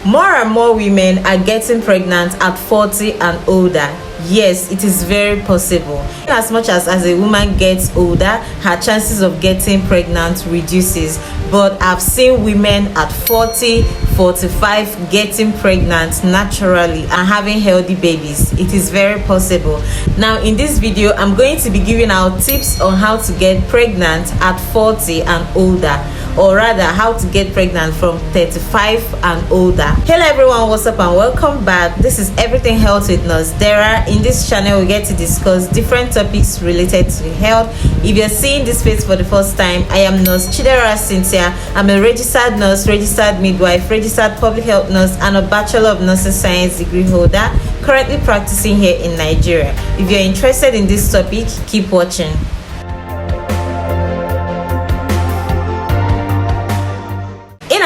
More and more women are getting pregnant at 40 and older. Yes, it is very possible. As much as a woman gets older, her chances of getting pregnant reduces. But I've seen women at 40, 45 getting pregnant naturally and having healthy babies. It is very possible. Now in this video, I'm going to be giving out tips on how to get pregnant at 40 and older, or rather how to get pregnant from 35 and older. Hello everyone, what's up and welcome back. This is Everything Health with Nurse Dara. In this channel we get to discuss different topics related to health. If you're seeing this face for the first time, I am Nurse Chidera Cynthia. I'm a registered nurse, registered midwife, registered public health nurse, and a Bachelor of Nursing Science degree holder, currently practicing here in Nigeria. If you're interested in this topic, keep watching.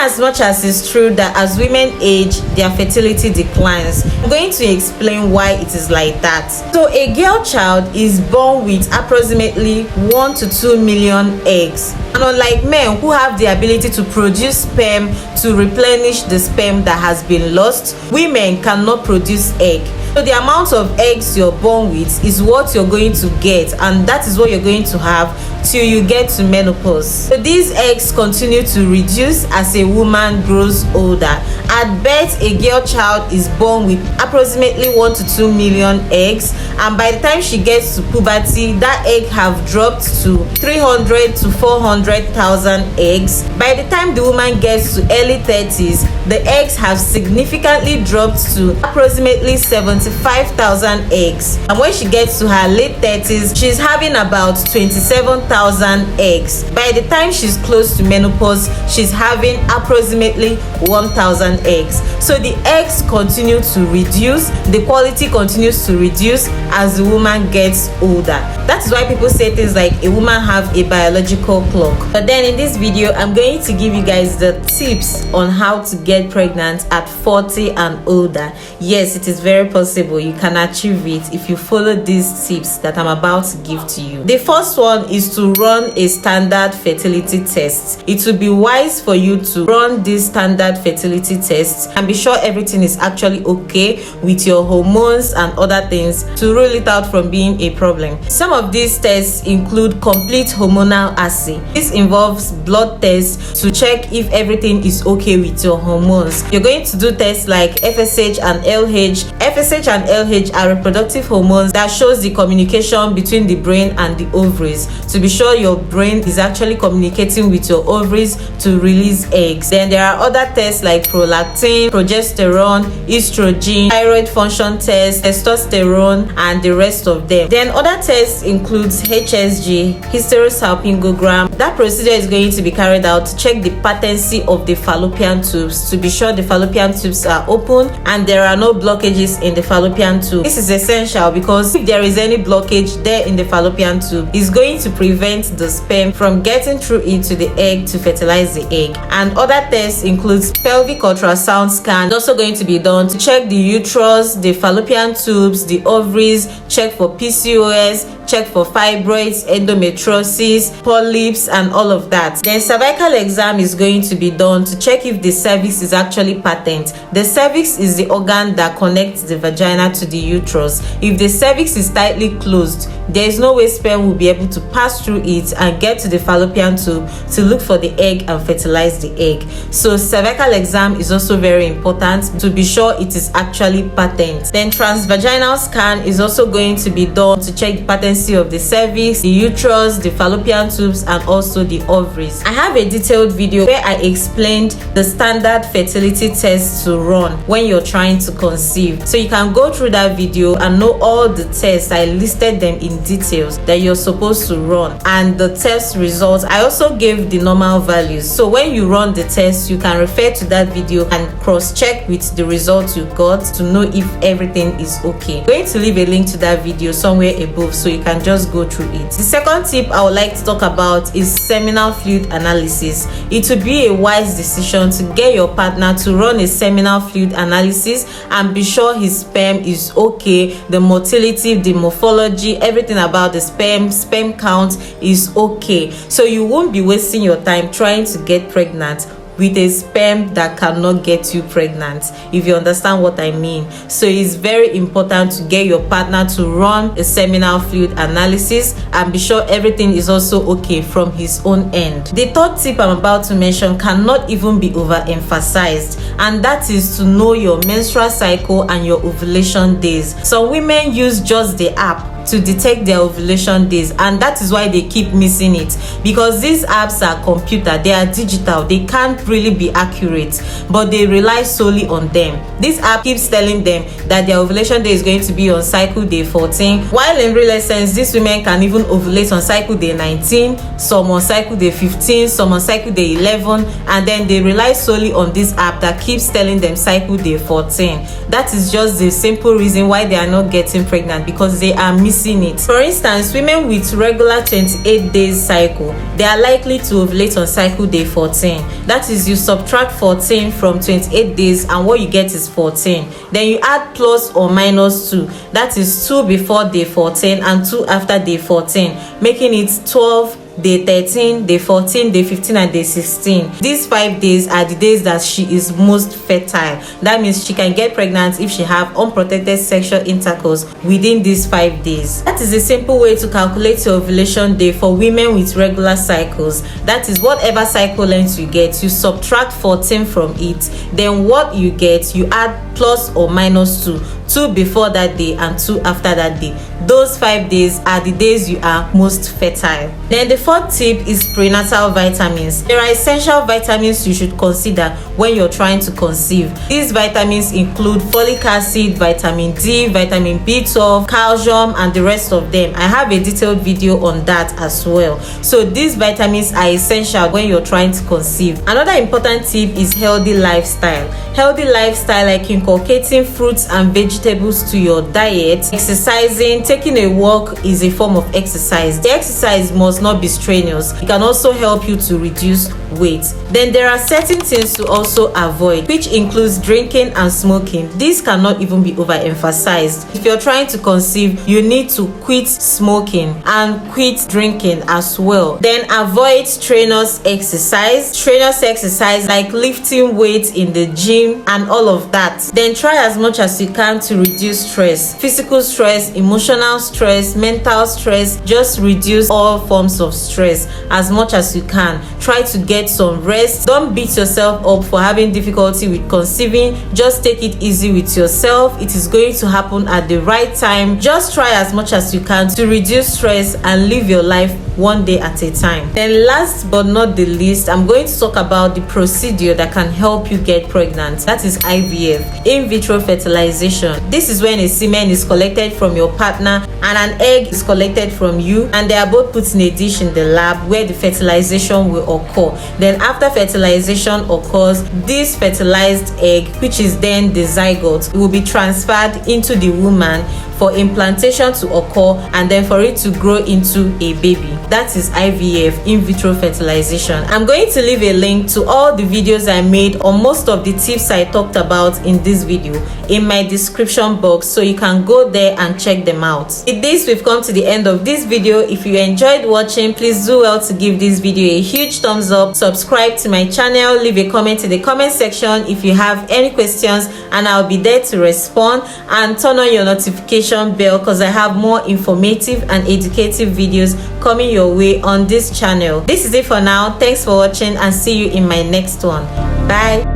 As much as it's true that as women age, their fertility declines, I'm going to explain why it is like that. So a girl child is born with approximately 1 to 2 million eggs, and unlike men who have the ability to produce sperm to replenish the sperm that has been lost, women cannot produce egg. So the amount of eggs you're born with is what you're going to get, and that is what you're going to have till you get to menopause. So these eggs continue to reduce as a woman grows older. At birth, a girl child is born with approximately 1 to 2 million eggs, and by the time she gets to puberty, that egg have dropped to 300 to 400,000 eggs. By the time the woman gets to early 30s, the eggs have significantly dropped to approximately 75,000 eggs, and when she gets to her late 30s, she's having about 27,000 eggs. By the time she's close to menopause, she's having approximately 1,000 eggs. So the eggs continue to reduce, the quality continues to reduce as the woman gets older. That is why people say things like a woman have a biological clock. But then in this video, I'm going to give you guys the tips on how to get pregnant at 40 and older. Yes, it is very possible. You can achieve it if you follow these tips that I'm about to give to you. The first one is to run a standard fertility test. It will be wise for you to run this standard fertility test and be sure everything is actually okay with your hormones and other things to rule it out from being a problem. Some of these tests include complete hormonal assay. This involves blood tests to check if everything is okay with your hormones. You're going to do tests like FSH and LH. FSH and LH are reproductive hormones that shows the communication between the brain and the ovaries, to be sure your brain is actually communicating with your ovaries to release eggs. Then there are other tests like prolactin, progesterone, estrogen, thyroid function test, testosterone, and the rest of them. Then other tests includes HSG, hysterosalpingogram. That procedure is going to be carried out to check the patency of the fallopian tubes, to be sure the fallopian tubes are open and there are no blockages in the fallopian tube. This is essential because if there is any blockage there in the fallopian tube, it's going to prevent the sperm from getting through it to the egg to fertilize the egg. And other tests includes pelvic ultrasound scan. It's also going to be done to check the uterus, the fallopian tubes, the ovaries, check for PCOS, check for fibroids, endometriosis, polyps, and all of that. Then cervical exam is going to be done to check if the cervix is actually patent. The cervix is the organ that connects the vagina to the uterus. If the cervix is tightly closed, there is no way sperm will be able to pass through it and get to the fallopian tube to look for the egg and fertilize the egg. So cervical exam is also very important to be sure it is actually patent. Then transvaginal scan is also going to be done to check the patency of the cervix, the uterus, the fallopian tubes, and also the ovaries. I have a detailed video where I explained the standard fertility test to run when you're trying to conceive. So you can go through that video and know all the tests. I listed them in details that you're supposed to run and the test results. I also gave the normal values. So when you run the test, you can refer to that video and cross-check with the results you got to know if everything is okay. I'm going to leave a link to that video somewhere above so you can just go through it. The second tip I would like to talk about is seminal fluid analysis. It would be a wise decision to get your partner to run a seminal fluid analysis and be sure his sperm is okay, the motility, the morphology, everything about the sperm count is okay. So you won't be wasting your time trying to get pregnant with a sperm that cannot get you pregnant, if you understand what I mean. So it's very important to get your partner to run a seminal fluid analysis and be sure everything is also okay from his own end. The third tip I'm about to mention cannot even be overemphasized, and that is to know your menstrual cycle and your ovulation days. Some women use just the app to detect their ovulation days, and that is why they keep missing it, because these apps are computer, they are digital, they can't really be accurate, but they rely solely on them. This app keeps telling them that their ovulation day is going to be on cycle day 14, while in real essence these women can even ovulate on cycle day 19, some on cycle day 15, some on cycle day 11, and then they rely solely on this app that keeps telling them cycle day 14. That is just the simple reason why they are not getting pregnant, because they are missing it. For instance, women with regular 28 days cycle, they are likely to ovulate on cycle day 14. That is, you subtract 14 from 28 days and what you get is 14. Then you add plus or minus 2. That is 2 before day 14 and 2 after day 14, making it 12, day 13, day 14, day 15, and day 16. These 5 days are the days that she is most fertile. That means she can get pregnant if she have unprotected sexual intercourse within these 5 days. That is a simple way to calculate your ovulation day for women with regular cycles. That is, whatever cycle length you get, you subtract 14 from it, then what you get, you add plus or minus 2. 2 before that day and 2 after that day. Those 5 days are the days you are most fertile. Then the fourth tip is prenatal vitamins. There are essential vitamins you should consider when you're trying to conceive. These vitamins include folic acid, vitamin D, vitamin B12, calcium, and the rest of them. I have a detailed video on that as well. So these vitamins are essential when you're trying to conceive. Another important tip is healthy lifestyle. Healthy lifestyle like inculcating fruits and vegetables to your diet, exercising, taking a walk is a form of exercise. The exercise must not be strenuous. It can also help you to reduce weight. Then there are certain things to also avoid, which includes drinking and smoking. These cannot even be overemphasized. If you're trying to conceive, you need to quit smoking and quit drinking as well. Then avoid strenuous exercise. Strenuous exercise like lifting weights in the gym and all of that. Then try as much as you can to reduce stress. Physical stress, emotional stress, mental stress. Just reduce all forms of stress as much as you can. Try to get some rest. Don't beat yourself up for having difficulty with conceiving. Just take it easy with yourself. It is going to happen at the right time. Just try as much as you can to reduce stress and live your life one day at a time. Then last but not the least, I'm going to talk about the procedure that can help you get pregnant. That is IVF, in vitro fertilization. This is when a semen is collected from your partner and an egg is collected from you, and they are both put in a dish in the lab where the fertilization will occur. Then after fertilization occurs, this fertilized egg, which is then the zygote, will be transferred into the woman for implantation to occur and then for it to grow into a baby. That is IVF, in vitro fertilization. I'm going to leave a link to all the videos I made on most of the tips I talked about in this video in my description box, so you can go there and check them out. With this, we've come to the end of this video. If you enjoyed watching, please do well to give this video a huge thumbs up, subscribe to my channel, leave a comment in the comment section if you have any questions, and I'll be there to respond, and turn on your notification bell because I have more informative and educative videos coming your way on this channel. This is it for now. Thanks for watching and see you in my next one. Bye.